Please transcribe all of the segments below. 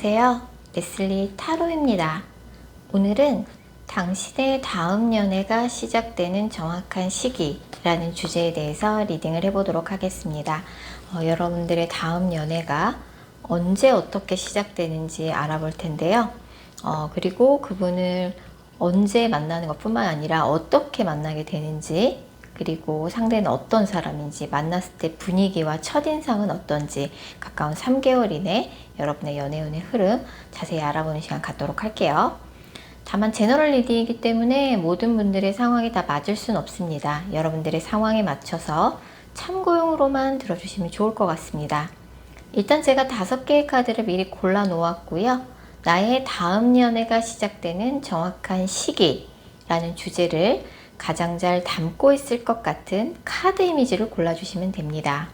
안녕하세요. 레슬리 타로입니다. 오늘은 당신의 다음 연애가 시작되는 정확한 시기라는 주제에 대해서 리딩을 해보도록 하겠습니다. 여러분들의 다음 연애가 언제 어떻게 시작되는지 알아볼 텐데요. 그리고 그분을 언제 만나는 것뿐만 아니라 어떻게 만나게 되는지, 그리고 상대는 어떤 사람인지, 만났을 때 분위기와 첫인상은 어떤지 가까운 3개월 이내 여러분의 연애운의 흐름 자세히 알아보는 시간 갖도록 할게요. 다만 제너럴 리딩이기 때문에 모든 분들의 상황이 다 맞을 수는 없습니다. 여러분들의 상황에 맞춰서 참고용으로만 들어주시면 좋을 것 같습니다. 일단 제가 5개의 카드를 미리 골라 놓았고요. 나의 다음 연애가 시작되는 정확한 시기라는 주제를 가장 잘 담고 있을 것 같은 카드 이미지를 골라주시면 됩니다.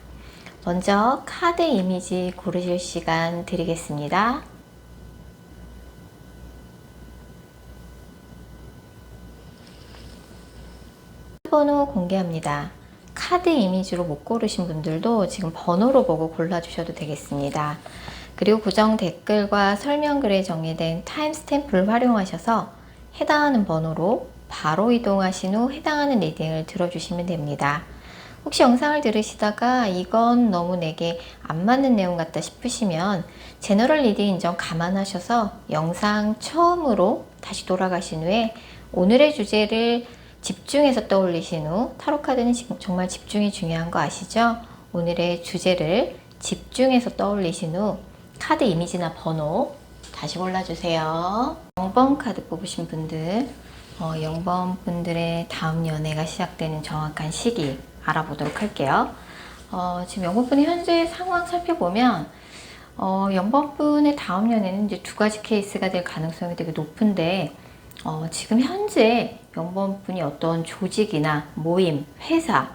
먼저 카드 이미지 고르실 시간 드리겠습니다. 번호 공개합니다. 카드 이미지로 못 고르신 분들도 지금 번호로 보고 골라주셔도 되겠습니다. 그리고 고정 댓글과 설명글에 정리된 타임스탬프를 활용하셔서 해당하는 번호로 바로 이동하신 후 해당하는 리딩을 들어주시면 됩니다. 혹시 영상을 들으시다가 이건 너무 내게 안 맞는 내용 같다 싶으시면 제너럴 리딩 인정 감안하셔서 영상 처음으로 다시 돌아가신 후에 오늘의 주제를 집중해서 떠올리신 후, 타로카드는 정말 집중이 중요한 거 아시죠? 오늘의 주제를 집중해서 떠올리신 후 카드 이미지나 번호 다시 골라주세요. 0번 카드 뽑으신 분들, 0번 분들의 다음 연애가 시작되는 정확한 시기 알아보도록 할게요. 지금 0번 분의 현재 상황 살펴보면 0번 분의 다음 연애는 이제 2가지 케이스가 될 가능성이 되게 높은데 지금 현재 0번 분이 어떤 조직이나 모임, 회사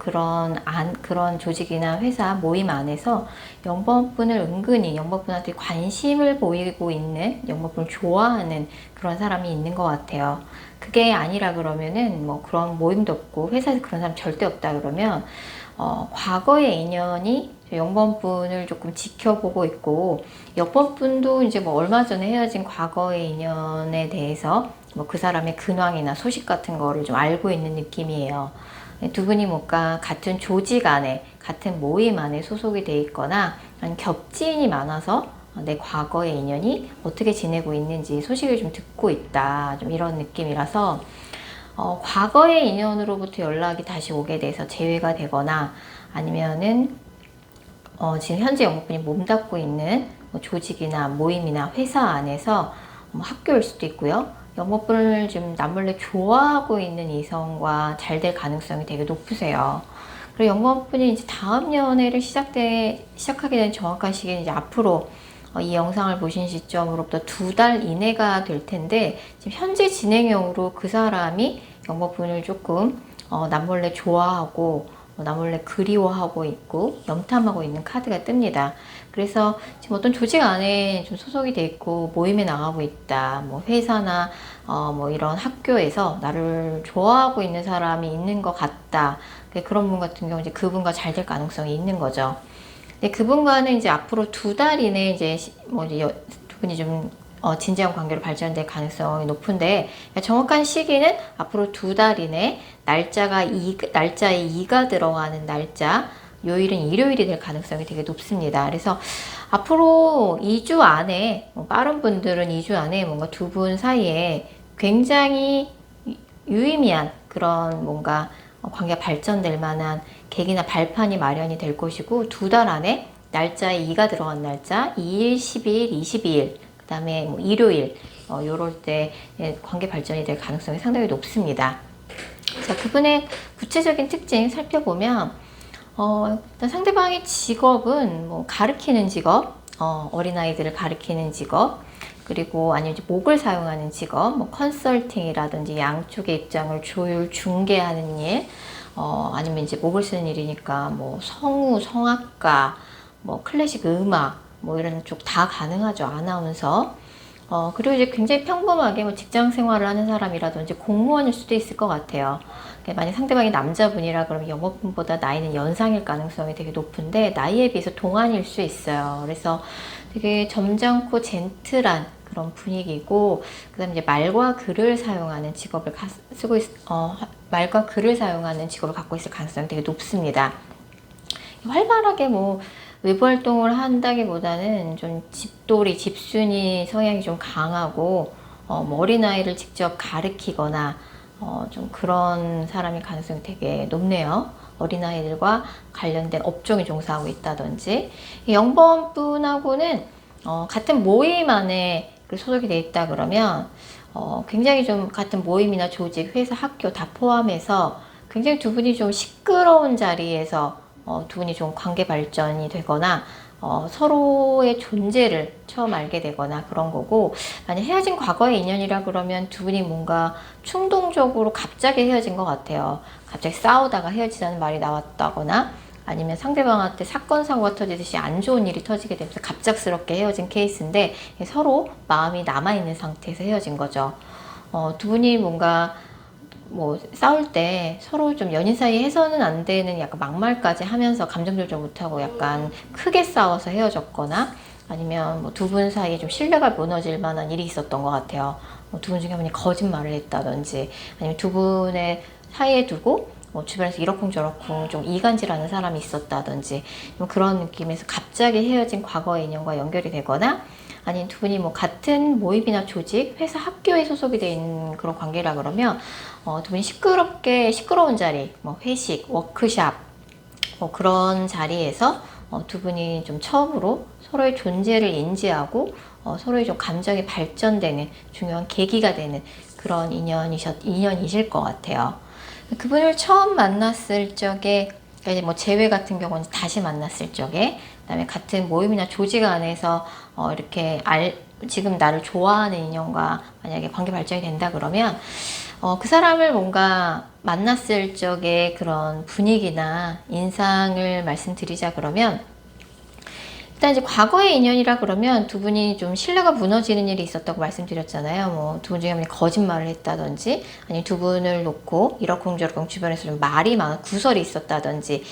그런 조직이나 회사 모임 안에서 0번 분을 은근히 0번 분한테 관심을 보이고 있는, 0번 분을 좋아하는 그런 사람이 있는 것 같아요. 그게 아니라 그러면은 뭐 그런 모임도 없고 회사에서 그런 사람 절대 없다 그러면 과거의 인연이 0번 분을 조금 지켜보고 있고 0번 분도 이제 뭐 얼마 전에 헤어진 과거의 인연에 대해서 뭐 그 사람의 근황이나 소식 같은 거를 좀 알고 있는 느낌이에요. 두 분이 뭔가 같은 조직 안에, 같은 모임 안에 소속이 돼 있거나 아니면 겹지인이 많아서 내 과거의 인연이 어떻게 지내고 있는지 소식을 좀 듣고 있다, 좀 이런 느낌이라서 과거의 인연으로부터 연락이 다시 오게 돼서 재회가 되거나 아니면은 지금 현재 영목분이 몸담고 있는 조직이나 모임이나 회사 안에서 학교일 수도 있고요. 영목분을 좀 남몰래 좋아하고 있는 이성과 잘 될 가능성이 되게 높으세요. 그리고 영목분이 이제 다음 연애를 시작하게 된 정확한 시기는 이제 앞으로 이 영상을 보신 시점으로부터 2달 이내가 될 텐데 지금 현재 진행형으로 그 사람이 영목분을 조금 남몰래 좋아하고 나몰래 그리워하고 있고 염탐하고 있는 카드가 뜹니다. 그래서 지금 어떤 조직 안에 좀 소속이 돼 있고 모임에 나가고 있다. 뭐 회사나 뭐 이런 학교에서 나를 좋아하고 있는 사람이 있는 것 같다. 그런 분 같은 경우 이제 그분과 잘 될 가능성이 있는 거죠. 근데 그분과는 이제 앞으로 2달 이내에 이제 두 분이 좀 진지한 관계로 발전될 가능성이 높은데 정확한 시기는 앞으로 2달 이내 날짜에 2가 들어가는 날짜, 요일은 일요일이 될 가능성이 되게 높습니다. 그래서 앞으로 2주 안에 빠른 분들은 2주 안에 뭔가 두 분 사이에 굉장히 유의미한 그런 뭔가 관계가 발전될 만한 계기나 발판이 마련이 될 것이고 2달 안에 날짜에 2가 들어간 날짜 2일, 12일, 22일 그 다음에 뭐 일요일 요럴 때 관계 발전이 될 가능성이 상당히 높습니다. 자, 그분의 구체적인 특징 살펴보면 일단 상대방의 직업은 뭐 가르치는 직업, 어린아이들을 가르치는 직업, 그리고 아니면 이제 목을 사용하는 직업, 뭐 컨설팅이라든지 양쪽의 입장을 조율, 중개하는 일, 아니면 이제 목을 쓰는 일이니까 뭐 성우, 성악가, 뭐 클래식 음악, 뭐 이런 쪽 다 가능하죠. 아나운서. 그리고 이제 굉장히 평범하게 뭐 직장 생활을 하는 사람이라든지 공무원일 수도 있을 것 같아요. 만약 상대방이 남자분이라 그러면 영업분보다 나이는 연상일 가능성이 되게 높은데 나이에 비해서 동안일 수 있어요. 그래서 되게 점잖고 젠틀한 그런 분위기고, 그다음에 이제 말과 글을 사용하는 직업을 말과 글을 사용하는 직업을 갖고 있을 가능성이 되게 높습니다. 활발하게 뭐 외부 활동을 한다기보다는 좀 집돌이, 집순이 성향이 좀 강하고, 뭐 어린아이를 직접 가르치거나 좀 그런 사람일 가능성이 되게 높네요. 어린아이들과 관련된 업종에 종사하고 있다든지. 0번분하고는 같은 모임 안에 소속이 돼 있다 그러면 굉장히 좀 같은 모임이나 조직, 회사, 학교 다 포함해서 굉장히 두 분이 좀 시끄러운 자리에서 두 분이 좀 관계 발전이 되거나 서로의 존재를 처음 알게 되거나 그런 거고, 만약 헤어진 과거의 인연이라 그러면 두 분이 뭔가 충동적으로 갑자기 헤어진 것 같아요. 갑자기 싸우다가 헤어지자는 말이 나왔다거나, 아니면 상대방한테 사건 사고가 터지듯이 안 좋은 일이 터지게 되면서 갑작스럽게 헤어진 케이스인데, 서로 마음이 남아있는 상태에서 헤어진 거죠. 두 분이 뭔가 뭐 싸울 때 서로 좀 연인 사이에 해서는 안 되는 약간 막말까지 하면서 감정 조절 못하고 약간 크게 싸워서 헤어졌거나, 아니면 뭐 두 분 사이에 좀 신뢰가 무너질 만한 일이 있었던 것 같아요. 두 분 중에 한 분이 거짓말을 했다든지, 아니면 두 분의 사이에 두고 주변에서 이러쿵저러쿵 좀 이간질하는 사람이 있었다든지, 그런 느낌에서 갑자기 헤어진 과거의 인연과 연결이 되거나, 아니면 두 분이 뭐 같은 모임이나 조직, 회사, 학교에 소속이 돼 있는 그런 관계라 그러면 두 분이 시끄러운 자리, 뭐 회식, 워크샵, 뭐 그런 자리에서 두 분이 좀 처음으로 서로의 존재를 인지하고 서로의 좀 감정이 발전되는 중요한 계기가 되는 그런 인연이실 것 같아요. 그분을 처음 만났을 적에, 그러니까 뭐 재회 같은 경우는 다시 만났을 적에, 그다음에 같은 모임이나 조직 안에서 이렇게 지금 나를 좋아하는 인연과 만약에 관계 발전이 된다 그러면 그 사람을 뭔가 만났을 적에 그런 분위기나 인상을 말씀드리자 그러면, 일단 이제 과거의 인연이라 그러면 두 분이 좀 신뢰가 무너지는 일이 있었다고 말씀드렸잖아요. 뭐 두 분 중에 한 분이 거짓말을 했다든지, 아니 두 분을 놓고 이러쿵저러쿵 주변에서 좀 말이 많은 구설이 있었다든지,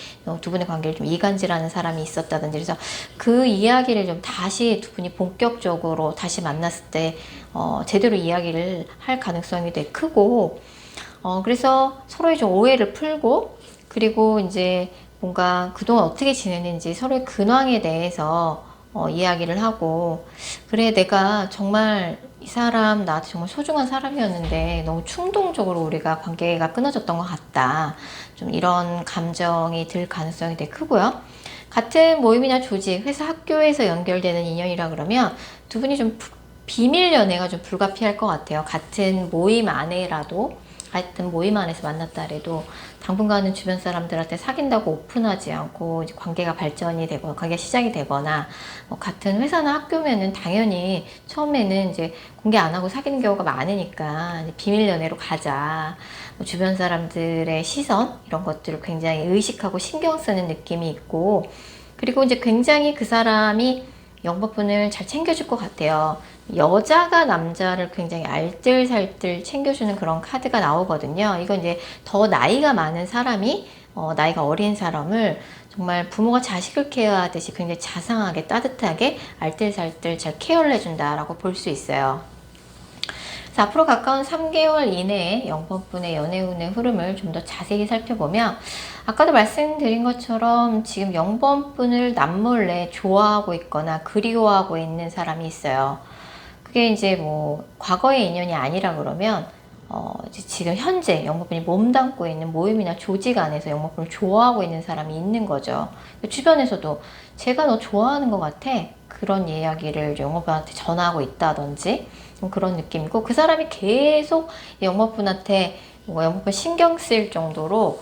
두 분의 관계를 좀 이간질하는 사람이 있었다든지, 그래서 그 이야기를 좀 다시 두 분이 본격적으로 다시 만났을 때 제대로 이야기를 할 가능성이 되게 크고, 그래서 서로의 좀 오해를 풀고, 그리고 이제 뭔가 그동안 어떻게 지냈는지 서로의 근황에 대해서 이야기를 하고, 그래 내가 정말 이 사람 나한테 정말 소중한 사람이었는데 너무 충동적으로 우리가 관계가 끊어졌던 것 같다, 좀 이런 감정이 들 가능성이 되게 크고요. 같은 모임이나 조직, 회사, 학교에서 연결되는 인연이라 그러면 두 분이 좀 비밀 연애가 좀 불가피할 것 같아요. 같은 모임 안에라도, 같은 모임 안에서 만났다 해도 당분간은 주변 사람들한테 사귄다고 오픈하지 않고 이제 관계가 발전이 되거나 관계가 시작이 되거나, 뭐 같은 회사나 학교면은 당연히 처음에는 이제 공개 안 하고 사귀는 경우가 많으니까 비밀 연애로 가자, 뭐 주변 사람들의 시선 이런 것들을 굉장히 의식하고 신경 쓰는 느낌이 있고, 그리고 이제 굉장히 그 사람이 영법분을 잘 챙겨줄 것 같아요. 여자가 남자를 굉장히 알뜰살뜰 챙겨주는 그런 카드가 나오거든요. 이건 이제 더 나이가 많은 사람이 나이가 어린 사람을 정말 부모가 자식을 케어하듯이 굉장히 자상하게 따뜻하게 알뜰살뜰 잘 케어를 해준다라고 볼 수 있어요. 그래서 앞으로 가까운 3개월 이내에 0번분의 연애운의 흐름을 좀 더 자세히 살펴보면, 아까도 말씀드린 것처럼 지금 0번분을 남몰래 좋아하고 있거나 그리워하고 있는 사람이 있어요. 그게 이제 뭐 과거의 인연이 아니라 그러면 이제 지금 현재 0번분이 몸담고 있는 모임이나 조직 안에서 0번분을 좋아하고 있는 사람이 있는 거죠. 주변에서도 제가 너 좋아하는 것 같아, 그런 이야기를 0번분한테 전하고 있다든지 그런 느낌이고, 그 사람이 계속 0번분한테 뭐 0번분 신경 쓸 정도로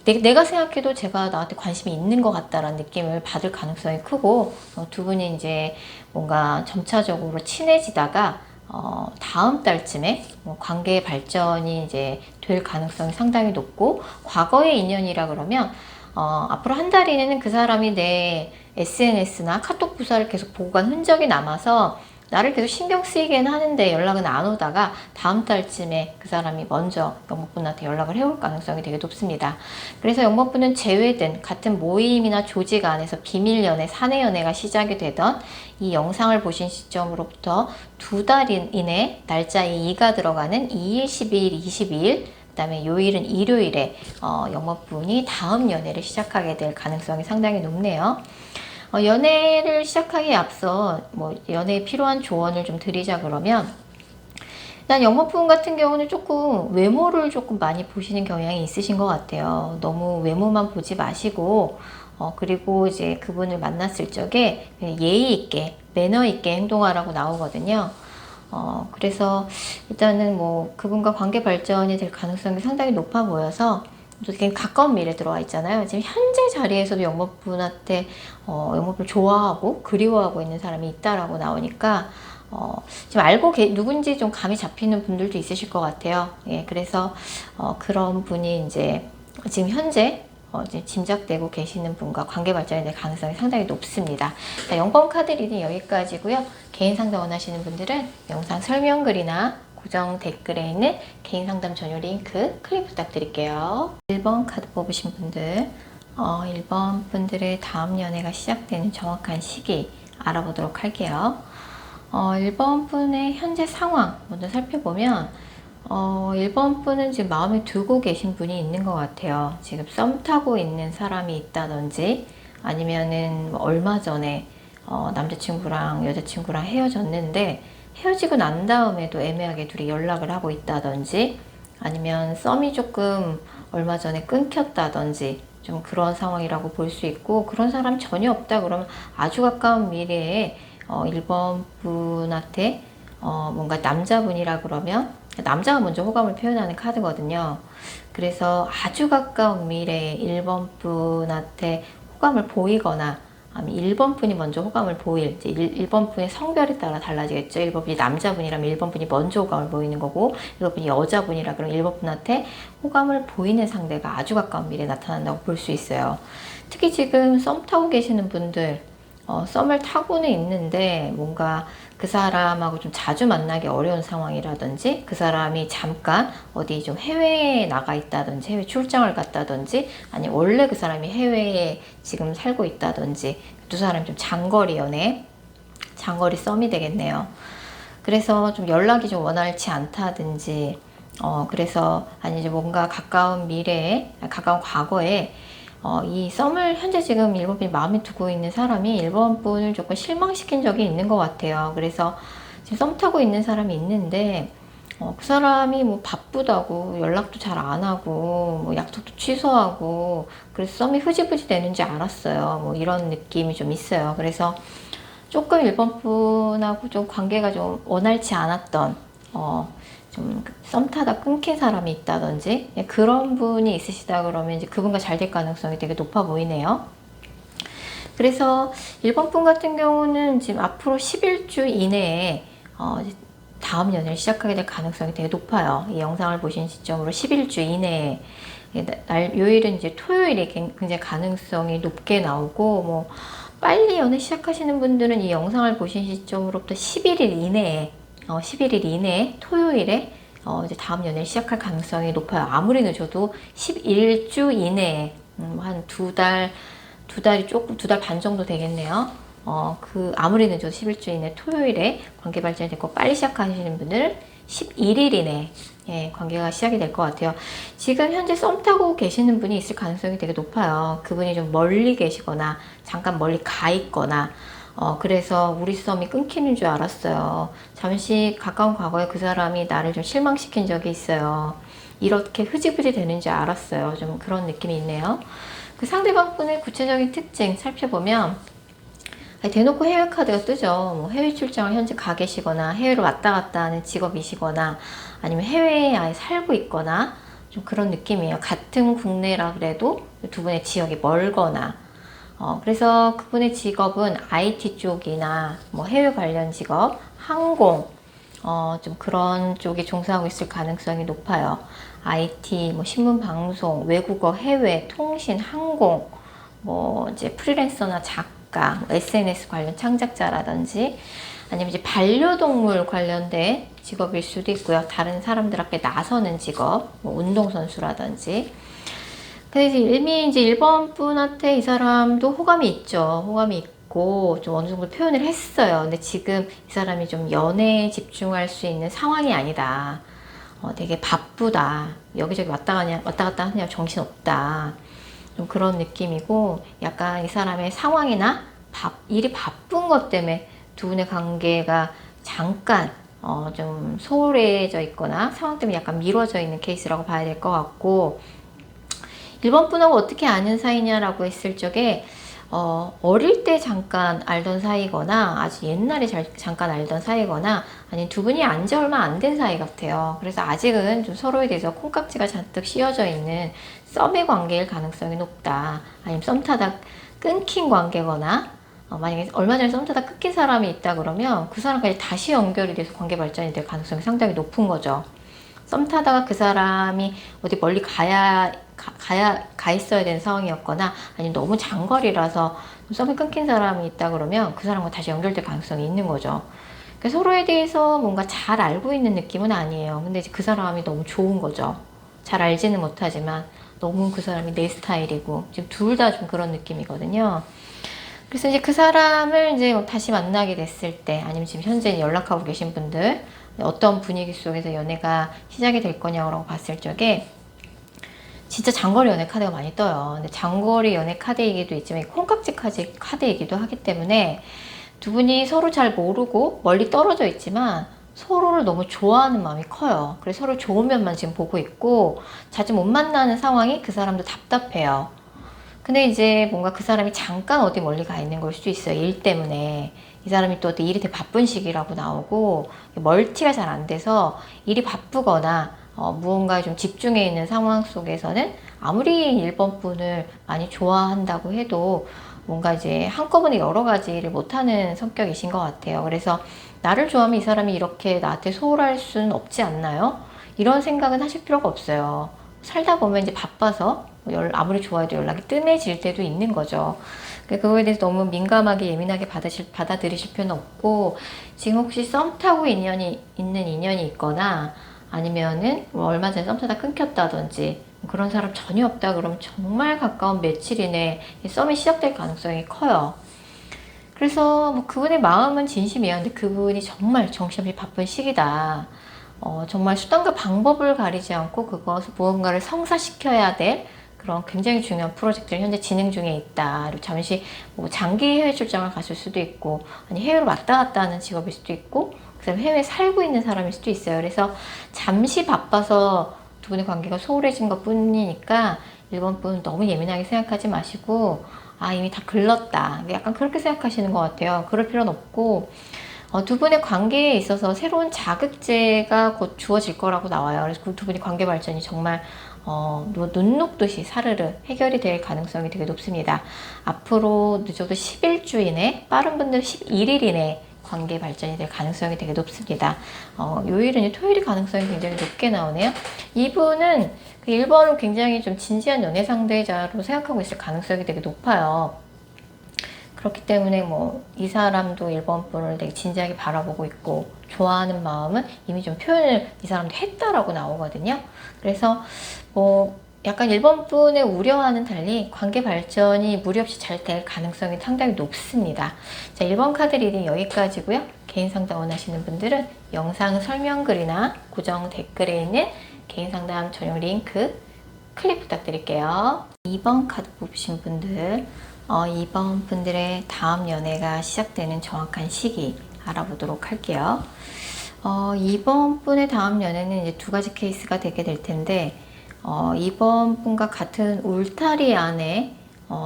내가 생각해도 제가 나한테 관심이 있는 것 같다라는 느낌을 받을 가능성이 크고, 두 분이 이제 뭔가 점차적으로 친해지다가 다음 달쯤에 관계 발전이 이제 될 가능성이 상당히 높고, 과거의 인연이라 그러면 앞으로 한 달 이내는 그 사람이 내 SNS나 카톡 부사를 계속 보고 간 흔적이 남아서 나를 계속 신경 쓰이긴 하는데 연락은 안 오다가 다음 달쯤에 그 사람이 먼저 영목분한테 연락을 해올 가능성이 되게 높습니다. 그래서 영목분은 제외된 같은 모임이나 조직 안에서 비밀 연애, 사내 연애가 시작이 되던 이 영상을 보신 시점으로부터 2달 이내 날짜에 2가 들어가는 2일, 12일, 22일 그 다음에 요일은 일요일에 영목분이 다음 연애를 시작하게 될 가능성이 상당히 높네요. 연애를 시작하기에 앞서 뭐 연애에 필요한 조언을 좀 드리자 그러면, 일단 영목분 같은 경우는 조금 외모를 조금 많이 보시는 경향이 있으신 것 같아요. 너무 외모만 보지 마시고 그리고 이제 그분을 만났을 적에 예의 있게 매너 있게 행동하라고 나오거든요. 그래서 일단은 뭐 그분과 관계 발전이 될 가능성이 상당히 높아 보여서, 또 되게 가까운 미래에 들어와 있잖아요. 지금 현재 자리에서도 영목분한테 영목분을 좋아하고 그리워하고 있는 사람이 있다라고 나오니까 지금 누군지 좀 감이 잡히는 분들도 있으실 것 같아요. 예, 그래서 그런 분이 이제 지금 현재 이제 짐작되고 계시는 분과 관계 발전이 될 가능성이 상당히 높습니다. 자, 0번 카드 리딩 여기까지고요. 개인 상담 원하시는 분들은 영상 설명글이나 고정 댓글에 있는 개인 상담 전용 링크 클릭 부탁드릴게요. 1번 카드 뽑으신 분들, 1번 분들의 다음 연애가 시작되는 정확한 시기 알아보도록 할게요. 1번 분의 현재 상황 먼저 살펴보면, 1번 분은 지금 마음에 두고 계신 분이 있는 것 같아요. 지금 썸 타고 있는 사람이 있다든지, 아니면은 얼마 전에 남자친구랑 여자친구랑 헤어졌는데 헤어지고 난 다음에도 애매하게 둘이 연락을 하고 있다든지, 아니면 썸이 조금 얼마 전에 끊겼다든지 좀 그런 상황이라고 볼 수 있고, 그런 사람 전혀 없다 그러면 아주 가까운 미래에 1번 분한테 뭔가 남자분이라 그러면 남자가 먼저 호감을 표현하는 카드거든요. 그래서 아주 가까운 미래에 1번 분한테 호감을 보이거나, 아니면 1번 분이 먼저 호감을 보일, 이제 1번 분의 성별에 따라 달라지겠죠. 1번 분이 남자분이라면 1번 분이 먼저 호감을 보이는 거고, 1번 분이 여자분이라 그러면 1번 분한테 호감을 보이는 상대가 아주 가까운 미래에 나타난다고 볼 수 있어요. 특히 지금 썸 타고 계시는 분들, 썸을 타고는 있는데 뭔가 그 사람하고 좀 자주 만나기 어려운 상황이라든지, 그 사람이 잠깐 어디 좀 해외에 나가 있다든지, 해외 출장을 갔다든지, 아니 원래 그 사람이 해외에 지금 살고 있다든지, 두 사람이 좀 장거리 연애, 장거리 썸이 되겠네요. 그래서 좀 연락이 좀 원활치 않다든지, 그래서 아니 이제 뭔가 가까운 미래에, 가까운 과거에 이 썸을 현재 지금 1번 분이 마음에 두고 있는 사람이 1번 분을 조금 실망시킨 적이 있는 것 같아요. 그래서 지금 썸 타고 있는 사람이 있는데 그 사람이 뭐 바쁘다고 연락도 잘 안 하고 뭐 약속도 취소하고, 그래서 썸이 흐지부지 되는지 알았어요. 뭐 이런 느낌이 좀 있어요. 그래서 조금 1번 분하고 좀 관계가 좀 원활치 않았던, 좀 썸 타다 끊긴 사람이 있다든지 그런 분이 있으시다 그러면 이제 그분과 잘 될 가능성이 되게 높아 보이네요. 그래서 1번 분 같은 경우는 지금 앞으로 11주 이내에 다음 연애를 시작하게 될 가능성이 되게 높아요. 이 영상을 보신 시점으로 11주 이내에, 요일은 이제 토요일에 굉장히 가능성이 높게 나오고, 뭐 빨리 연애 시작하시는 분들은 이 영상을 보신 시점으로부터 11일 이내에 11일 이내에 토요일에 이제 다음 연애를 시작할 가능성이 높아요. 아무리 늦어도 11주 이내에 한 두 달이 조금, 2달 반 정도 되겠네요. 아무리 늦어도 11주 이내 토요일에 관계 발전이 됐고, 빨리 시작하시는 분들은 11일 이내에 관계가 시작이 될 것 같아요. 지금 현재 썸 타고 계시는 분이 있을 가능성이 되게 높아요. 그분이 좀 멀리 계시거나 잠깐 멀리 가 있거나, 그래서 우리 썸이 끊기는 줄 알았어요. 잠시 가까운 과거에 그 사람이 나를 좀 실망시킨 적이 있어요. 이렇게 흐지부지 되는 줄 알았어요. 좀 그런 느낌이 있네요. 그 상대방 분의 구체적인 특징 살펴보면, 대놓고 해외 카드가 뜨죠. 뭐 해외 출장을 현재 가 계시거나, 해외로 왔다 갔다 하는 직업이시거나, 아니면 해외에 아예 살고 있거나, 좀 그런 느낌이에요. 같은 국내라 그래도 두 분의 지역이 멀거나, 그래서 그분의 직업은 IT 쪽이나 뭐 해외 관련 직업, 항공, 좀 그런 쪽에 종사하고 있을 가능성이 높아요. IT, 뭐 신문 방송, 외국어, 해외, 통신, 항공, 뭐 이제 프리랜서나 작가, 작가, 뭐 SNS 관련 창작자라든지 아니면 이제 반려동물 관련된 직업일 수도 있고요. 다른 사람들 앞에 나서는 직업, 뭐 운동선수라든지. 근데 이제 1번 분한테 이 사람도 호감이 있죠. 호감이 있고 좀 어느 정도 표현을 했어요. 근데 지금 이 사람이 좀 연애에 집중할 수 있는 상황이 아니다. 되게 바쁘다. 여기저기 왔다 갔다 하냐 정신없다. 좀 그런 느낌이고 약간 이 사람의 상황이나 일이 바쁜 것 때문에 두 분의 관계가 잠깐 좀 소홀해져 있거나 상황 때문에 약간 미뤄져 있는 케이스라고 봐야 될 것 같고 1번 분하고 어떻게 아는 사이냐라고 했을 적에 어릴 때 잠깐 알던 사이거나 아주 옛날에 잠깐 알던 사이거나 아니면 두 분이 안지 얼마 안 된 사이 같아요. 그래서 아직은 좀 서로에 대해서 콩깍지가 잔뜩 씌워져 있는 썸의 관계일 가능성이 높다. 아니면 썸 타다 끊긴 관계거나 만약에 얼마 전에 썸 타다 끊긴 사람이 있다 그러면 그 사람까지 다시 연결이 돼서 관계 발전이 될 가능성이 상당히 높은 거죠. 썸 타다가 그 사람이 어디 멀리 가 있어야 되는 상황이었거나 아니면 너무 장거리라서 썸이 끊긴 사람이 있다 그러면 그 사람과 다시 연결될 가능성이 있는 거죠. 그러니까 서로에 대해서 뭔가 잘 알고 있는 느낌은 아니에요. 근데 이제 그 사람이 너무 좋은 거죠. 잘 알지는 못하지만 너무 그 사람이 내 스타일이고 지금 둘 다 좀 그런 느낌이거든요. 그래서 이제 그 사람을 이제 다시 만나게 됐을 때 아니면 지금 현재 연락하고 계신 분들 어떤 분위기 속에서 연애가 시작이 될 거냐고 봤을 적에 진짜 장거리 연애 카드가 많이 떠요. 근데 장거리 연애 카드이기도 있지만 콩깍지 카드이기도 하기 때문에 두 분이 서로 잘 모르고 멀리 떨어져 있지만 서로를 너무 좋아하는 마음이 커요. 그래서 서로 좋은 면만 지금 보고 있고 자주 못 만나는 상황이 그 사람도 답답해요. 근데 이제 뭔가 그 사람이 잠깐 어디 멀리 가 있는 걸 수도 있어요. 일 때문에. 이 사람이 또 일이 되게 바쁜 시기라고 나오고 멀티가 잘 안 돼서 일이 바쁘거나 무언가에 좀 집중해 있는 상황 속에서는 아무리 1번 분을 많이 좋아한다고 해도 뭔가 이제 한꺼번에 여러 가지를 못하는 성격이신 것 같아요. 그래서 나를 좋아하면 이 사람이 이렇게 나한테 소홀할 수는 없지 않나요? 이런 생각은 하실 필요가 없어요. 살다 보면 이제 바빠서 아무리 좋아해도 연락이 뜸해질 때도 있는 거죠. 그거에 대해서 너무 민감하게 예민하게 받아들이실 필요는 없고 지금 혹시 썸 타고 있는 인연이 있거나 아니면은 뭐 얼마 전에 썸 타다 끊겼다든지 그런 사람 전혀 없다 그러면 정말 가까운 며칠 이내에 썸이 시작될 가능성이 커요. 그래서 뭐 그분의 마음은 진심이에요. 근데 그분이 정말 정신없이 바쁜 시기다. 정말 수단과 방법을 가리지 않고 그것을 무언가를 성사시켜야 될 그런 굉장히 중요한 프로젝트를 현재 진행 중에 있다. 그리고 잠시 뭐 장기 해외 출장을 갔을 수도 있고, 아니 해외로 왔다 갔다 하는 직업일 수도 있고, 그다음에 해외에 살고 있는 사람일 수도 있어요. 그래서 잠시 바빠서 두 분의 관계가 소홀해진 것 뿐이니까 1번 분 너무 예민하게 생각하지 마시고, 아 이미 다 글렀다. 약간 그렇게 생각하시는 것 같아요. 그럴 필요는 없고. 두 분의 관계에 있어서 새로운 자극제가 곧 주어질 거라고 나와요. 그래서 그 두 분의 관계 발전이 정말 눈 녹듯이 사르르 해결이 될 가능성이 되게 높습니다. 앞으로 늦어도 10일주 이내, 빠른 분들 11일 이내 관계 발전이 될 가능성이 되게 높습니다. 요일은 토요일이 가능성이 굉장히 높게 나오네요. 이분은 그 1번을 굉장히 좀 진지한 연애 상대자로 생각하고 있을 가능성이 되게 높아요. 그렇기 때문에 뭐 이 사람도 1번 분을 되게 진지하게 바라보고 있고 좋아하는 마음은 이미 좀 표현을 이 사람도 했다라고 나오거든요. 그래서 뭐 약간 1번 분의 우려와는 달리 관계 발전이 무리 없이 잘 될 가능성이 상당히 높습니다. 자, 1번 카드 리딩 여기까지고요. 개인 상담 원하시는 분들은 영상 설명글이나 고정 댓글에 있는 개인 상담 전용 링크 클릭 부탁드릴게요. 2번 카드 뽑으신 분들 2번 분들의 다음 연애가 시작되는 정확한 시기 알아보도록 할게요. 2번 분의 다음 연애는 이제 두 가지 케이스가 되게 될 텐데 2번 분과 같은 울타리 안에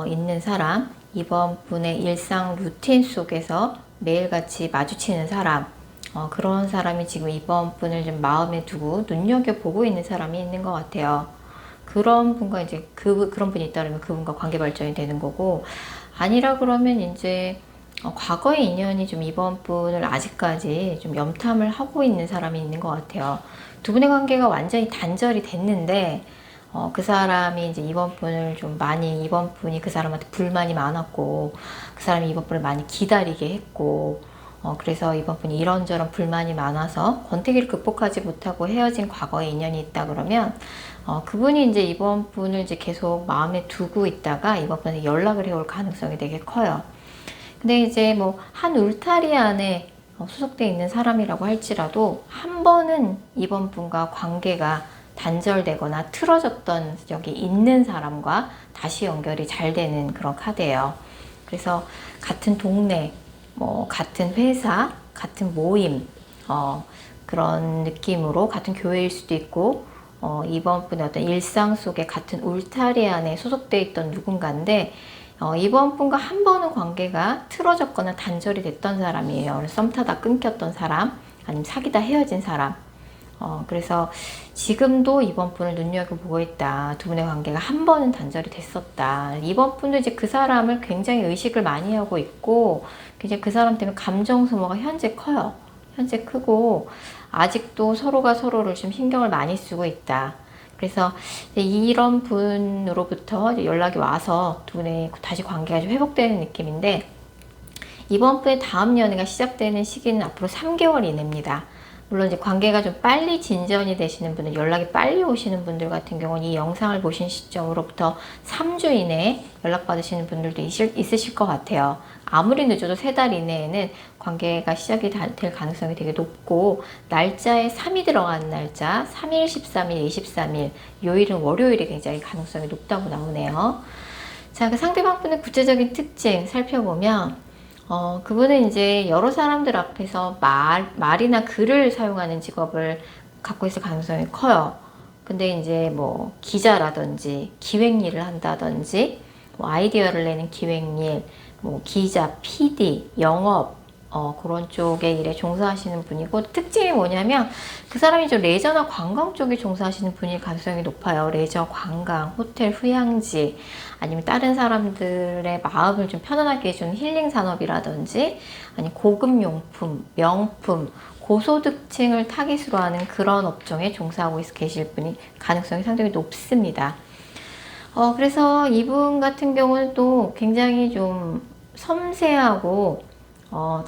있는 사람, 2번 분의 일상 루틴 속에서 매일같이 마주치는 사람, 그런 사람이 지금 2번 분을 좀 마음에 두고 눈여겨보고 있는 사람이 있는 것 같아요. 그런 분과 이제 그런 분이 있다면 그분과 관계 발전이 되는 거고, 아니라 그러면 이제 과거의 인연이 좀 이번 분을 아직까지 좀 염탐을 하고 있는 사람이 있는 것 같아요. 두 분의 관계가 완전히 단절이 됐는데 그 사람이 이제 이번 분을 좀 많이, 이번 분이 그 사람한테 불만이 많았고, 그 사람이 이번 분을 많이 기다리게 했고, 그래서 이번 분이 이런저런 불만이 많아서 권태기를 극복하지 못하고 헤어진 과거의 인연이 있다 그러면, 그분이 이제 이번 분을 이제 계속 마음에 두고 있다가 이번 분한테 연락을 해올 가능성이 되게 커요. 근데 이제 뭐 한 울타리 안에 소속돼 있는 사람이라고 할지라도 한 번은 이번 분과 관계가 단절되거나 틀어졌던 적이 있는 사람과 다시 연결이 잘 되는 그런 카드예요. 그래서 같은 동네, 뭐 같은 회사, 같은 모임, 그런 느낌으로 같은 교회일 수도 있고, 이번 분의 어떤 일상 속에 같은 울타리 안에 소속돼 있던 누군가인데, 이번 분과 한 번은 관계가 틀어졌거나 단절이 됐던 사람이에요. 썸 타다 끊겼던 사람, 아니면 사귀다 헤어진 사람. 그래서 지금도 이번 분을 눈여겨보고 있다. 두 분의 관계가 한 번은 단절이 됐었다. 이번 분도 이제 그 사람을 굉장히 의식을 많이 하고 있고, 이제 그 사람 때문에 감정 소모가 현재 커요. 현재 크고, 아직도 서로가 서로를 좀 신경을 많이 쓰고 있다. 그래서 이런 분으로부터 연락이 와서 두 분의 다시 관계가 좀 회복되는 느낌인데, 이번 분의 다음 연애가 시작되는 시기는 앞으로 3개월 이내입니다. 물론 이제 관계가 좀 빨리 진전이 되시는 분들, 연락이 빨리 오시는 분들 같은 경우는 이 영상을 보신 시점으로부터 3주 이내에 연락받으시는 분들도 있으실 것 같아요. 아무리 늦어도 3달 이내에는 관계가 시작이 될 가능성이 되게 높고, 날짜에 3이 들어간 날짜, 3일, 13일, 23일, 요일은 월요일이 굉장히 가능성이 높다고 나오네요. 자, 그 상대방 분의 구체적인 특징 살펴보면, 그분은 이제 여러 사람들 앞에서 말이나 글을 사용하는 직업을 갖고 있을 가능성이 커요. 근데 이제 뭐 기자라든지 기획 일을 한다든지, 뭐 아이디어를 내는 기획일, 뭐 기자, PD, 영업, 그런 쪽의 일에 종사하시는 분이고, 특징이 뭐냐면 그 사람이 좀 레저나 관광 쪽에 종사하시는 분일 가능성이 높아요. 레저, 관광, 호텔, 휴양지, 아니면 다른 사람들의 마음을 좀 편안하게 해주는 힐링 산업이라든지, 아니면 고급 용품, 명품, 고소득층을 타깃으로 하는 그런 업종에 종사하고 계실 분이 가능성이 상당히 높습니다. 그래서 이분 같은 경우는 또 굉장히 좀 섬세하고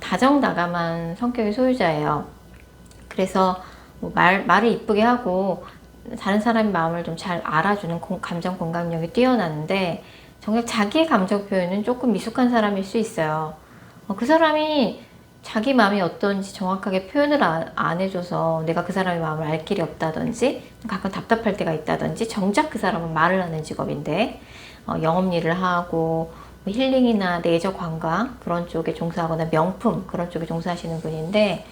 다정다감한 성격의 소유자예요. 그래서 뭐 말을 이쁘게 하고 다른 사람의 마음을 좀 잘 알아주는 감정 공감력이 뛰어나는데, 정작 자기의 감정 표현은 조금 미숙한 사람일 수 있어요. 그 사람이 자기 마음이 어떤지 정확하게 표현을 안 해줘서 내가 그 사람의 마음을 알 길이 없다든지, 가끔 답답할 때가 있다든지, 정작 그 사람은 말을 하는 직업인데 영업 일을 하고 뭐 힐링이나 레저 관광 그런 쪽에 종사하거나 명품 그런 쪽에 종사하시는 분인데,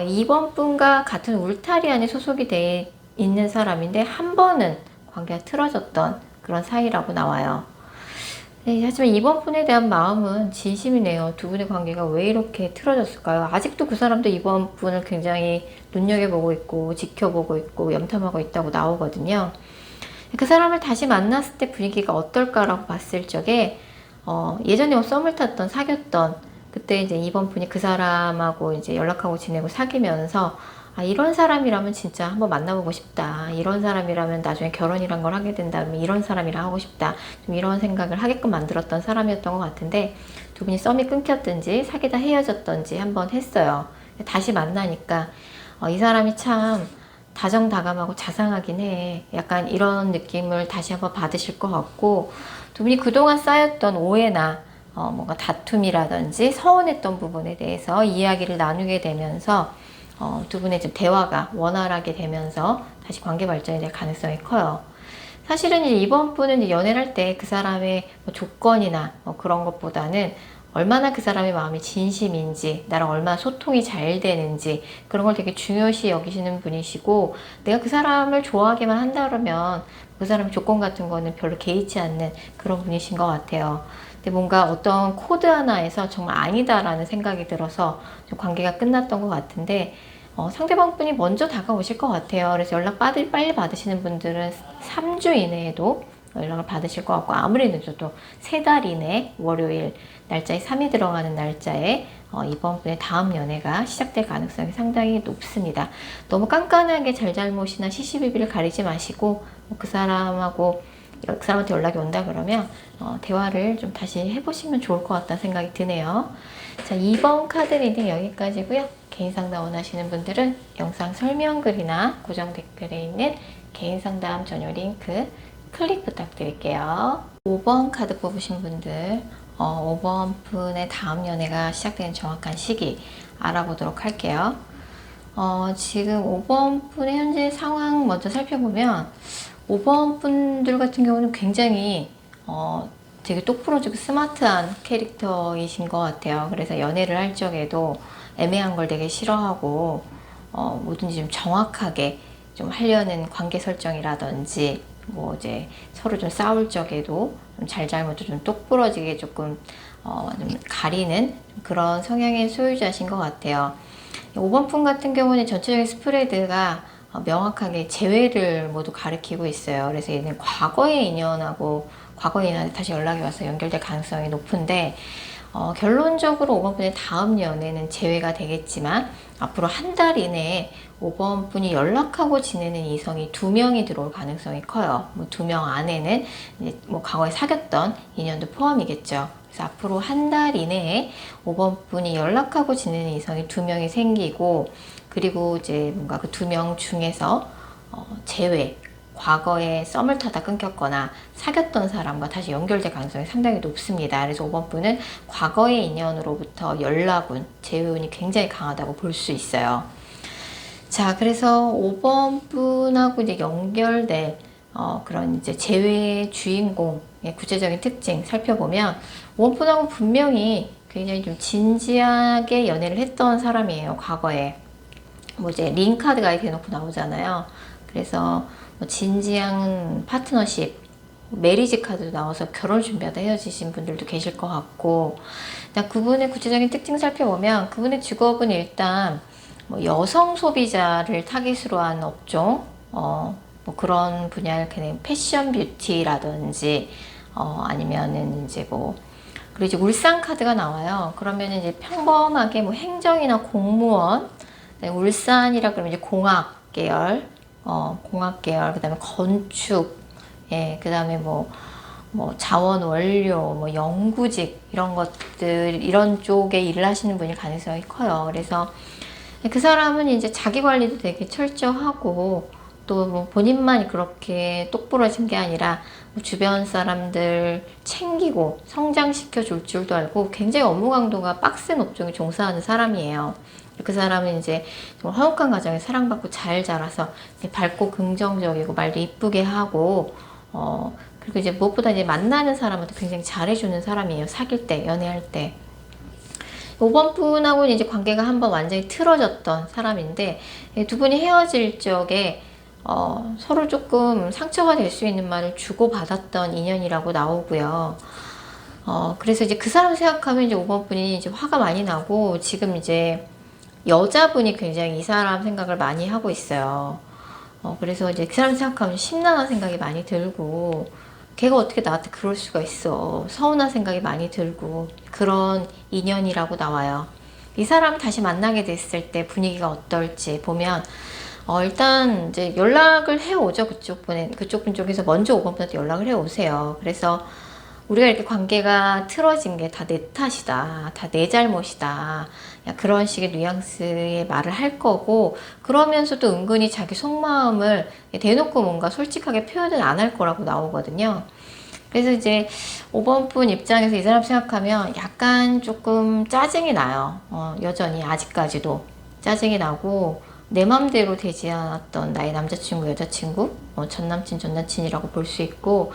이번 분과 같은 울타리 안에 소속이 돼 있는 사람인데 한 번은 관계가 틀어졌던 그런 사이라고 나와요. 네, 하지만 이번 분에 대한 마음은 진심이네요. 두 분의 관계가 왜 이렇게 틀어졌을까요? 아직도 그 사람도 이번 분을 굉장히 눈여겨보고 있고 지켜보고 있고 염탐하고 있다고 나오거든요. 그 사람을 다시 만났을 때 분위기가 어떨까라고 봤을 적에, 예전에 뭐 썸을 탔던, 사귀었던, 그때 이제 이번 분이 그 사람하고 이제 연락하고 지내고 사귀면서, 이런 사람이라면 진짜 한번 만나보고 싶다. 이런 사람이라면 나중에 결혼이란 걸 하게 된다면 이런 사람이랑 하고 싶다. 좀 이런 생각을 하게끔 만들었던 사람이었던 것 같은데, 두 분이 썸이 끊겼든지 사귀다 헤어졌든지 한번 했어요. 다시 만나니까, 이 사람이 참 다정다감하고 자상하긴 해. 약간 이런 느낌을 다시 한번 받으실 것 같고, 두 분이 그동안 쌓였던 오해나 뭔가 다툼이라든지 서운했던 부분에 대해서 이야기를 나누게 되면서 두 분의 좀 대화가 원활하게 되면서 다시 관계 발전이 될 가능성이 커요. 사실은 이번 분은 연애를 할 때 그 사람의 뭐 조건이나 그런 것보다는 얼마나 그 사람의 마음이 진심인지, 나랑 얼마나 소통이 잘 되는지, 그런 걸 되게 중요시 여기시는 분이시고, 내가 그 사람을 좋아하기만 한다 그러면 그 사람의 조건 같은 거는 별로 개의치 않는 그런 분이신 것 같아요. 근데 뭔가 어떤 코드 하나에서 정말 아니다라는 생각이 들어서 좀 관계가 끝났던 것 같은데, 상대방 분이 먼저 다가오실 것 같아요. 그래서 연락 빨리 받으시는 분들은 3주 이내에도 연락을 받으실 것 같고, 아무리 늦어도 3달 이내 월요일 날짜에 3이 들어가는 날짜에 이번 분의 다음 연애가 시작될 가능성이 상당히 높습니다. 너무 깐깐하게 잘잘못이나 시시비비를 가리지 마시고 그 사람한테 연락이 온다 그러면 대화를 좀 다시 해보시면 좋을 것 같다는 생각이 드네요. 자, 2번 카드 리딩 여기까지고요. 개인 상담 원하시는 분들은 영상 설명글이나 고정 댓글에 있는 개인 상담 전용 링크 클릭 부탁드릴게요. 5번 카드 뽑으신 분들 5번 분의 다음 연애가 시작되는 정확한 시기 알아보도록 할게요. 지금 5번 분의 현재 상황 먼저 살펴보면 5번 분들 같은 경우는 굉장히 되게 똑부러지고 스마트한 캐릭터이신 것 같아요. 그래서 연애를 할 적에도 애매한 걸 되게 싫어하고 뭐든지 좀 정확하게 좀 하려는 관계 설정이라든지 뭐 이제 서로 좀 싸울 적에도 좀 잘잘못도 좀 똑부러지게 조금 좀 가리는 그런 성향의 소유자신 것 같아요. 5번 분 같은 경우는 전체적인 스프레드가 명확하게 재회를 모두 가리키고 있어요. 그래서 얘는 과거의 인연한테 다시 연락이 와서 연결될 가능성이 높은데 결론적으로 5번 분의 다음 연애는 재회가 되겠지만 앞으로 한 달 이내에 5번 분이 연락하고 지내는 이성이 2명이 들어올 가능성이 커요. 뭐 2명 안에는 이제 뭐 과거에 사귀었던 인연도 포함이겠죠. 그래서 앞으로 한 달 이내에 5번 분이 연락하고 지내는 이성이 2명이 생기고, 그리고 이제 뭔가 그 2명 중에서 재회, 과거에 썸을 타다 끊겼거나 사귀었던 사람과 다시 연결될 가능성이 상당히 높습니다. 그래서 5번 분은 과거의 인연으로부터 연락운, 재회운이 굉장히 강하다고 볼 수 있어요. 자, 그래서 5번 분하고 이제 연결될 그런 이제 재회의 주인공의 구체적인 특징 살펴보면 5번 분하고 분명히 굉장히 좀 진지하게 연애를 했던 사람이에요, 과거에. 뭐 이제 링 카드가 이렇게 놓고 나오잖아요. 그래서 뭐 진지한 파트너십, 메리지 카드도 나와서 결혼 준비하다 헤어지신 분들도 계실 것 같고, 그분의 구체적인 특징 살펴보면 그분의 직업은 일단 뭐 여성 소비자를 타깃으로 한 업종, 뭐 그런 분야를 그냥 패션 뷰티라든지 아니면은 이제 뭐, 그리고 이제 울산 카드가 나와요. 그러면 이제 평범하게 뭐 행정이나 공무원, 울산이라 그러면 이제 공학 계열, 그 다음에 건축, 그 다음에 뭐 자원 원료, 뭐 연구직, 이런 것들, 이런 쪽에 일을 하시는 분일 가능성이 커요. 그래서 그 사람은 이제 자기 관리도 되게 철저하고, 또 뭐 본인만 그렇게 똑부러진 게 아니라 뭐 주변 사람들 챙기고 성장시켜 줄 줄도 알고 굉장히 업무 강도가 빡센 업종에 종사하는 사람이에요. 그 사람은 이제 좀 화목한 가정에 사랑받고 잘 자라서 밝고 긍정적이고 말도 이쁘게 하고, 그리고 이제 무엇보다 이제 만나는 사람한테 굉장히 잘해주는 사람이에요. 사귈 때, 연애할 때. 5번 분하고는 이제 관계가 한번 완전히 틀어졌던 사람인데, 두 분이 헤어질 적에 서로 조금 상처가 될 수 있는 말을 주고받았던 인연이라고 나오고요. 그래서 이제 그 사람 생각하면 이제 5번 분이 이제 화가 많이 나고, 지금 이제 여자분이 굉장히 이 사람 생각을 많이 하고 있어요. 그래서 이제 그 사람 생각하면 심란한 생각이 많이 들고, 걔가 어떻게 나한테 그럴 수가 있어. 서운한 생각이 많이 들고, 그런 인연이라고 나와요. 이 사람 다시 만나게 됐을 때 분위기가 어떨지 보면, 일단 이제 연락을 해오죠. 그쪽 분 쪽에서 먼저 5번 분한테 연락을 해오세요. 그래서 우리가 이렇게 관계가 틀어진 게 다 내 탓이다, 다 내 잘못이다, 그런 식의 뉘앙스의 말을 할 거고, 그러면서도 은근히 자기 속마음을 대놓고 뭔가 솔직하게 표현을 안 할 거라고 나오거든요. 그래서 이제 5번 분 입장에서 이 사람 생각하면 약간 조금 짜증이 나요. 여전히 아직까지도 짜증이 나고, 내 맘대로 되지 않았던 나의 남자친구, 여자친구, 전 남친, 전 남친이라고 볼 수 있고,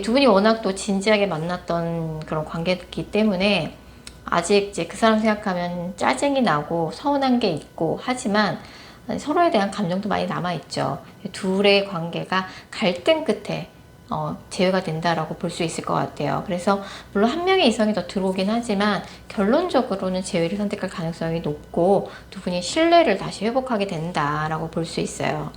두 분이 워낙 또 진지하게 만났던 그런 관계이기 때문에 아직 이제 그 사람 생각하면 짜증이 나고 서운한 게 있고, 하지만 서로에 대한 감정도 많이 남아있죠. 둘의 관계가 갈등 끝에 제외가 된다라고 볼 수 있을 것 같아요. 그래서 물론 한 명의 이성이 더 들어오긴 하지만 결론적으로는 제외를 선택할 가능성이 높고 두 분이 신뢰를 다시 회복하게 된다라고 볼 수 있어요.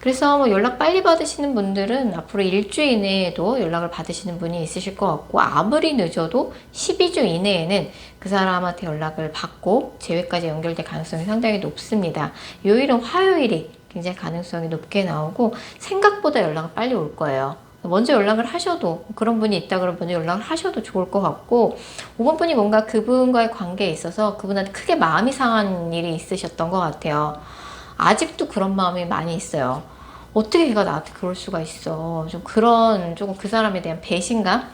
그래서 뭐 연락 빨리 받으시는 분들은 앞으로 일주일 이내에도 연락을 받으시는 분이 있으실 것 같고, 아무리 늦어도 12주 이내에는 그 사람한테 연락을 받고 제외까지 연결될 가능성이 상당히 높습니다. 요일은 화요일이 굉장히 가능성이 높게 나오고 생각보다 연락이 빨리 올 거예요. 먼저 연락을 하셔도, 그런 분이 있다 그러면 먼저 연락을 하셔도 좋을 것 같고, 5번 분이 뭔가 그분과의 관계에 있어서 그분한테 크게 마음이 상한 일이 있으셨던 것 같아요. 아직도 그런 마음이 많이 있어요. 어떻게 걔가 나한테 그럴 수가 있어. 좀 그런, 조금 그 사람에 대한 배신감?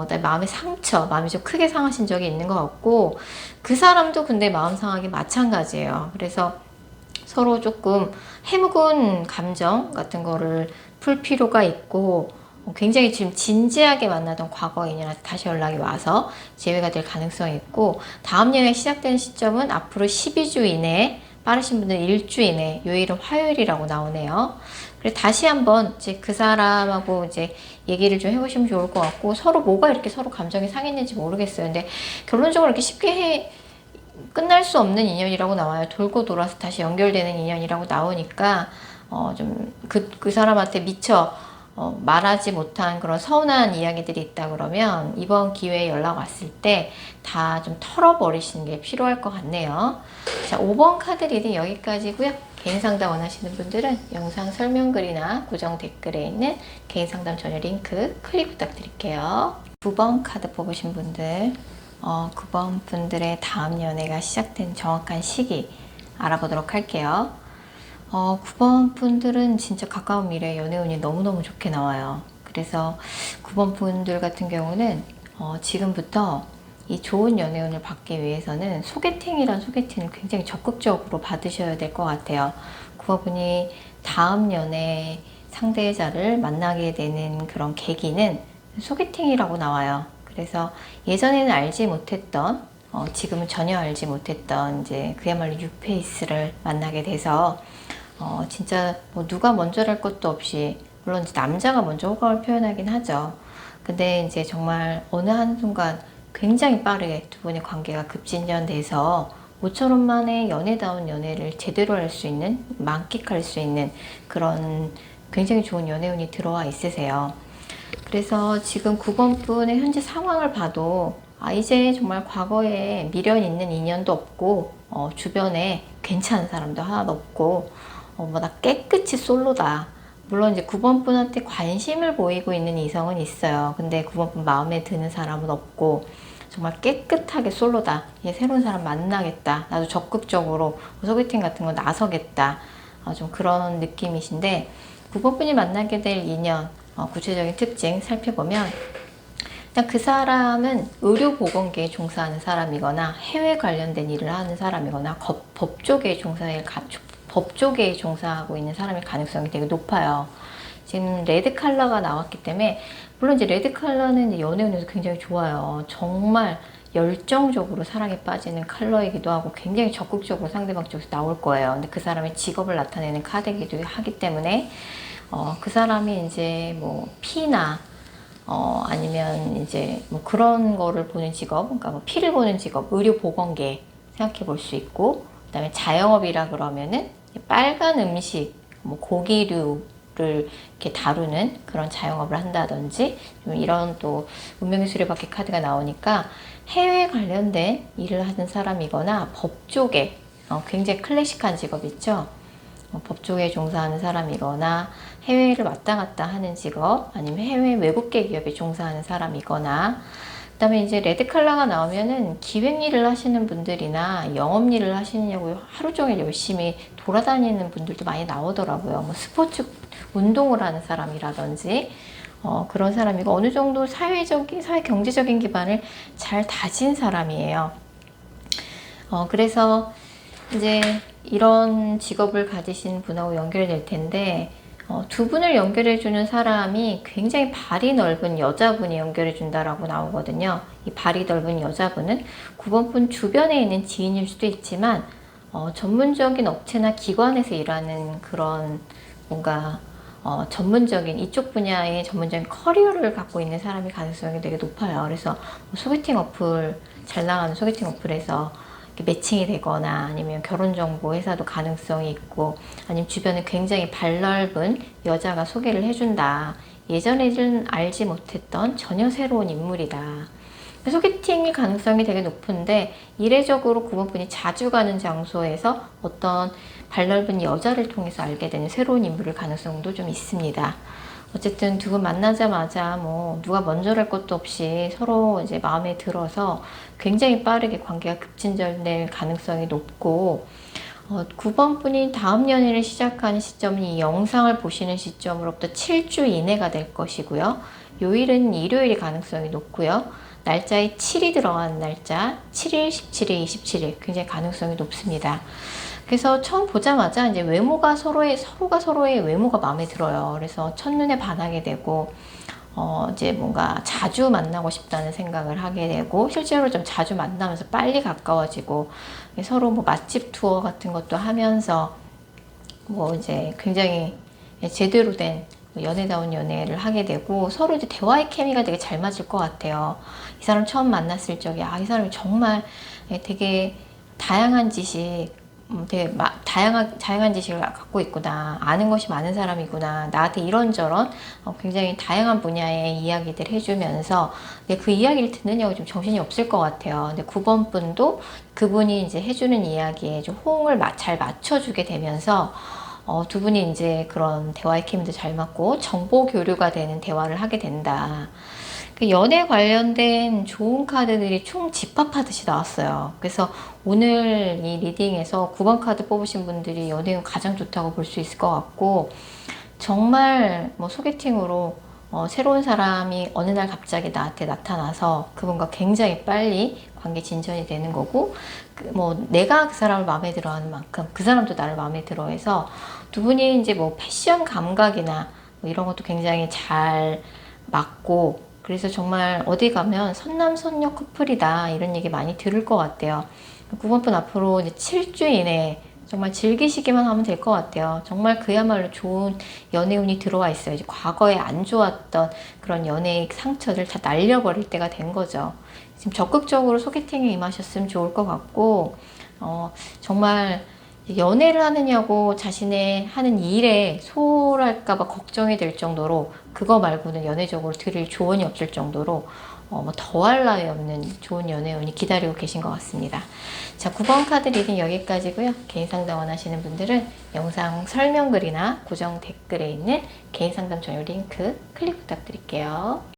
내 마음의 상처, 마음이 좀 크게 상하신 적이 있는 것 같고, 그 사람도 근데 마음 상하기 마찬가지예요. 그래서 서로 조금 해묵은 감정 같은 거를 풀 필요가 있고, 굉장히 지금 진지하게 만나던 과거 인연한테 다시 연락이 와서 재회가 될 가능성이 있고, 다음 연애 시작되는 시점은 앞으로 12주 이내에, 빠르신 분들은 일주일 이내, 요일은 화요일이라고 나오네요. 그래서 다시 한번 이제 그 사람하고 이제 얘기를 좀 해보시면 좋을 것 같고, 서로 뭐가 이렇게 서로 감정이 상했는지 모르겠어요. 근데 결론적으로 이렇게 쉽게 끝날 수 없는 인연이라고 나와요. 돌고 돌아서 다시 연결되는 인연이라고 나오니까 그 사람한테 미처 말하지 못한 그런 서운한 이야기들이 있다 그러면 이번 기회에 연락 왔을 때 다 좀 털어버리시는 게 필요할 것 같네요. 자, 5번 카드 리딩 여기까지고요. 개인 상담 원하시는 분들은 영상 설명글이나 고정 댓글에 있는 개인 상담 전용 링크 클릭 부탁드릴게요. 9번 카드 뽑으신 분들, 9번 분들의 다음 연애가 시작된 정확한 시기 알아보도록 할게요. 9번 분들은 진짜 가까운 미래에 연애운이 너무너무 좋게 나와요. 그래서 9번 분들 같은 경우는 지금부터 이 좋은 연애운을 받기 위해서는 소개팅이란 소개팅을 굉장히 적극적으로 받으셔야 될 것 같아요. 9번 분이 다음 연애 상대자를 만나게 되는 그런 계기는 소개팅이라고 나와요. 그래서 예전에는 알지 못했던, 지금은 전혀 알지 못했던 이제 그야말로 뉴페이스를 만나게 돼서 진짜 뭐 누가 먼저랄 것도 없이, 물론 이제 남자가 먼저 호감을 표현하긴 하죠. 근데 이제 정말 어느 한순간 굉장히 빠르게 두 분의 관계가 급진전돼서 모처럼 만에 연애다운 연애를 제대로 할 수 있는, 만끽할 수 있는 그런 굉장히 좋은 연애운이 들어와 있으세요. 그래서 지금 9번 분의 현재 상황을 봐도 이제 정말 과거에 미련 있는 인연도 없고, 주변에 괜찮은 사람도 하나도 없고, 뭐 나 깨끗이 솔로다. 물론 이제 9번 분한테 관심을 보이고 있는 이성은 있어요. 근데 9번 분 마음에 드는 사람은 없고, 정말 깨끗하게 솔로다. 얘 새로운 사람 만나겠다. 나도 적극적으로 소개팅 같은 거 나서겠다. 좀 그런 느낌이신데, 9번 분이 만나게 될 인연, 구체적인 특징 살펴보면, 일단 그 사람은 의료보건계에 종사하는 사람이거나 해외 관련된 일을 하는 사람이거나 법조계에 종사하고 있는 사람일 가능성이 되게 높아요. 지금 레드 컬러가 나왔기 때문에, 물론 이제 레드 컬러는 이제 연애운에서 굉장히 좋아요. 정말 열정적으로 사랑에 빠지는 컬러이기도 하고 굉장히 적극적으로 상대방 쪽에서 나올 거예요. 근데 그 사람의 직업을 나타내는 카드이기도 하기 때문에 그 사람이 이제 뭐 피나 아니면 이제 뭐 그런 거를 보는 직업, 그러니까 뭐 피를 보는 직업, 의료보건계 생각해 볼 수 있고, 그 다음에 자영업이라 그러면은 빨간 음식, 뭐 고기류를 이렇게 다루는 그런 자영업을 한다든지, 좀 이런 또 운명의 수레바퀴 카드가 나오니까 해외 관련된 일을 하는 사람이거나 법조계, 굉장히 클래식한 직업 있죠. 법조계에 종사하는 사람이거나 해외를 왔다 갔다 하는 직업, 아니면 해외 외국계 기업에 종사하는 사람이거나, 그 다음에 이제 레드 컬러가 나오면은 기획 일을 하시는 분들이나 영업 일을 하시냐고 하루 종일 열심히 돌아다니는 분들도 많이 나오더라고요. 뭐 스포츠 운동을 하는 사람이라든지 그런 사람이고, 어느 정도 사회 경제적인 기반을 잘 다진 사람이에요. 그래서 이제 이런 직업을 가지신 분하고 연결될 텐데, 두 분을 연결해주는 사람이 굉장히 발이 넓은 여자분이 연결해준다라고 나오거든요. 이 발이 넓은 여자분은 9번 분 주변에 있는 지인일 수도 있지만, 전문적인 업체나 기관에서 일하는 그런 뭔가 전문적인 이쪽 분야의 전문적인 커리어를 갖고 있는 사람이 가능성이 되게 높아요. 그래서 뭐 소개팅 어플, 잘 나가는 소개팅 어플에서 매칭이 되거나 아니면 결혼정보 회사도 가능성이 있고, 아니면 주변에 굉장히 발 넓은 여자가 소개를 해준다. 예전에는 알지 못했던 전혀 새로운 인물이다. 소개팅일 가능성이 되게 높은데, 이례적으로 9번분이 자주 가는 장소에서 어떤 발 넓은 여자를 통해서 알게 되는 새로운 인물일 가능성도 좀 있습니다. 어쨌든 두 분 만나자마자 뭐 누가 먼저랄 것도 없이 서로 이제 마음에 들어서 굉장히 빠르게 관계가 급진전될 가능성이 높고, 9번 분이 다음 연애를 시작하는 시점은 이 영상을 보시는 시점으로부터 7주 이내가 될 것이고요. 요일은 일요일이 가능성이 높고요. 날짜에 7이 들어간 날짜, 7일, 17일, 27일 굉장히 가능성이 높습니다. 그래서 처음 보자마자 이제 서로가 서로의 외모가 마음에 들어요. 그래서 첫눈에 반하게 되고, 이제 뭔가 자주 만나고 싶다는 생각을 하게 되고, 실제로 좀 자주 만나면서 빨리 가까워지고, 서로 뭐 맛집 투어 같은 것도 하면서, 뭐 이제 굉장히 제대로 된 연애다운 연애를 하게 되고, 서로 이제 대화의 케미가 되게 잘 맞을 것 같아요. 이 사람 처음 만났을 적에, 이 사람이 정말 되게 다양한 지식, 되게 다양한 지식을 갖고 있구나. 아는 것이 많은 사람이구나. 나한테 이런저런 굉장히 다양한 분야의 이야기들 해주면서 그 이야기를 듣느냐고 좀 정신이 없을 것 같아요. 근데 9번 분도 그분이 이제 해주는 이야기에 좀 호응을 잘 맞춰주게 되면서 두 분이 이제 그런 대화의 케미도 잘 맞고 정보 교류가 되는 대화를 하게 된다. 연애 관련된 좋은 카드들이 총 집합하듯이 나왔어요. 그래서 오늘 이 리딩에서 9번 카드 뽑으신 분들이 연애운 가장 좋다고 볼 수 있을 것 같고, 정말 뭐 소개팅으로 새로운 사람이 어느 날 갑자기 나한테 나타나서 그분과 굉장히 빨리 관계 진전이 되는 거고, 뭐 내가 그 사람을 마음에 들어 하는 만큼 그 사람도 나를 마음에 들어 해서 두 분이 이제 뭐 패션 감각이나 뭐 이런 것도 굉장히 잘 맞고, 그래서 정말 어디 가면 선남선녀 커플이다 이런 얘기 많이 들을 것 같아요. 9번분 앞으로 이제 7주 이내에 정말 즐기시기만 하면 될 것 같아요. 정말 그야말로 좋은 연애운이 들어와 있어요. 이제 과거에 안 좋았던 그런 연애의 상처를 다 날려버릴 때가 된 거죠. 지금 적극적으로 소개팅에 임하셨으면 좋을 것 같고, 정말 연애를 하느냐고 자신의 하는 일에 소홀할까봐 걱정이 될 정도로, 그거 말고는 연애적으로 드릴 조언이 없을 정도로 뭐 더할 나위 없는 좋은 연애운이 기다리고 계신 것 같습니다. 자, 9번 카드 리딩 여기까지고요. 개인 상담 원하시는 분들은 영상 설명글이나 고정 댓글에 있는 개인 상담 전용 링크 클릭 부탁드릴게요.